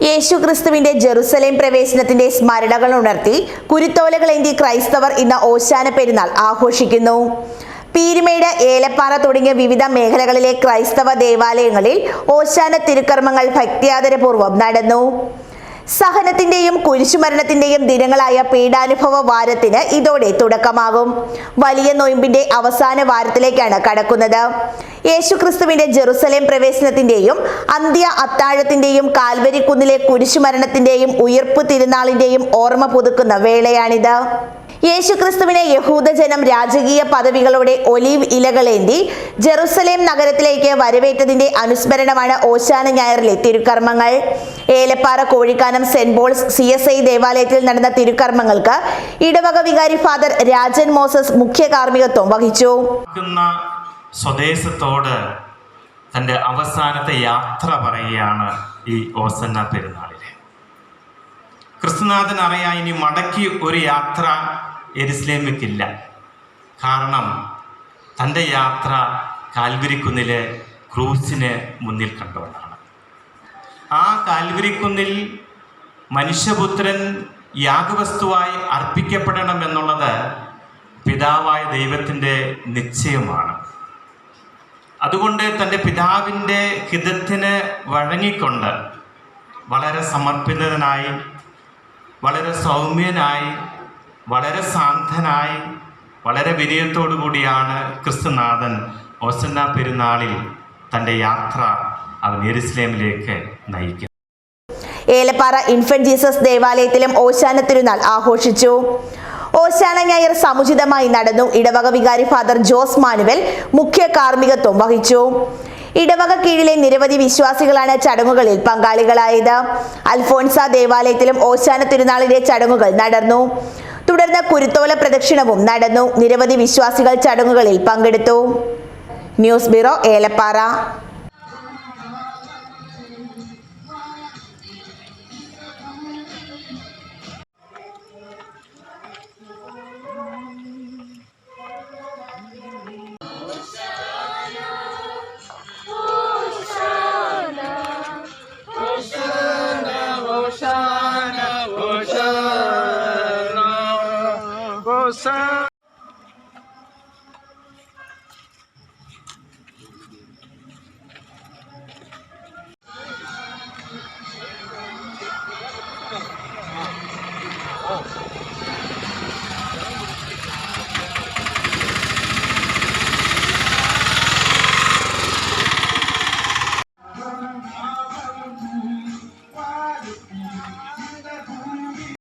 യേശുക്രിസ്തുവിന്റെ ജെറുസലേം പ്രവേശനത്തിന്റെ സ്മരണകൾ ഉണർത്തി കുരുത്തോലകളേന്തി ക്രൈസ്തവർ ഇന്ന് ഓശാന പെരുന്നാൾ ആഘോഷിക്കുന്നു. പീരുമേട്, ഏലപ്പാറ തുടങ്ങിയ വിവിധ മേഖലകളിലെ ക്രൈസ്തവ ദേവാലയങ്ങളിൽ ഓശാന തിരുക്കർമ്മങ്ങൾ ഭക്തിയാദരപൂർവ്വം നടന്നു. സഹനത്തിന്റെയും കുരിശുമരണത്തിന്റെയും ദിനങ്ങളായ പീഡാനുഭവ വാരത്തിന് ഇതോടെ തുടക്കമാകും. വലിയ നോയമ്പിന്റെ അവസാന വാരത്തിലേക്കാണ് കടക്കുന്നത്. യേശുക്രിസ്തുവിന്റെ ജെറുസലേം പ്രവേശനത്തിന്റെയും അന്ത്യ അത്താഴത്തിന്റെയും കാൽവരിക്കുന്നിലെ കുരിശുമരണത്തിന്റെയും ഉയിർപ്പ് തിരുനാളിന്റെയും ഓർമ്മ പുതുക്കുന്ന വേളയാണിത്. യേശുക്രിസ്തുവിനെ യഹൂദജനം രാജകീയ പദവികളോടെ ഒലീവ് ഇലകളേന്തി ജെറുസലേം നഗരത്തിലേക്ക് വരവേറ്റതിന്റെ അനുസ്മരണമാണ് ഓശാന ഞായറിലെ തിരുക്കർമ്മങ്ങൾ. Elappara Kozhikkanam saint Paul's CSI ദേവാലയത്തിൽ നടന്ന തിരുക്കർമ്മങ്ങൾക്ക് ഇടവക വികാരി ഫാദർ രാജൻ മോസസ് മുഖ്യ കാർമ്മികത്വം വഹിച്ചു. സ്വദേശത്തോട് തൻ്റെ അവസാനത്തെ യാത്ര പറയുകയാണ് ഈ ഓസന്ന പെരുന്നാളിൽ. ക്രിസ്തുനാഥൻ അറിയാൻ ഇനി മടക്കി ഒരു യാത്ര യെരുശലേമിലേക്കില്ല. കാരണം തൻ്റെ യാത്ര കാൽവരിക്കുന്നിലെ ക്രൂസിന് മുന്നിൽ കണ്ടുകൊണ്ടാണ്. ആ കാൽവരിക്കുന്നിൽ മനുഷ്യപുത്രൻ യാഗവസ്തുവായി അർപ്പിക്കപ്പെടണമെന്നുള്ളത് പിതാവായ ദൈവത്തിൻ്റെ നിശ്ചയമാണ്. അതുകൊണ്ട് തൻ്റെ പിതാവിൻ്റെ ഹിതത്തിന് വഴങ്ങിക്കൊണ്ട് വളരെ സമർപ്പിതനായി, വളരെ സൗമ്യനായി, വളരെ ശാന്തനായി, വളരെ വിനയത്തോടു കൂടിയാണ് ക്രിസ്തുനാഥൻ ഓസന്ന പെരുന്നാളിൽ തൻ്റെ യാത്ര അവൻ യെരുശലേമിലേക്ക് നയിക്കുന്നത്. ഏലപ്പാറ ഇൻഫന്റ് ജീസസ് ദേവാലയത്തിലും ഓശാന തിരുനാൾ ആഘോഷിച്ചു. ഓശാന ഞായർ സമുചിതമായി നടന്നു. ഇടവക വികാരി ഫാദർ ജോസ് മാനുവൽ മുഖ്യ കാർമ്മികത്വം വഹിച്ചു. ഇടവക കീഴിലെ നിരവധി വിശ്വാസികളാണ് ചടങ്ങുകളിൽ പങ്കാളികളായത്. അൽഫോൻസ ദേവാലയത്തിലും ഓശാന തിരുനാളിന്റെ ചടങ്ങുകൾ നടന്നു. തുടർന്ന് കുരുത്തോല പ്രദക്ഷിണവും നടന്നു. നിരവധി വിശ്വാസികൾ ചടങ്ങുകളിൽ പങ്കെടുത്തു. News bureau, Elappara.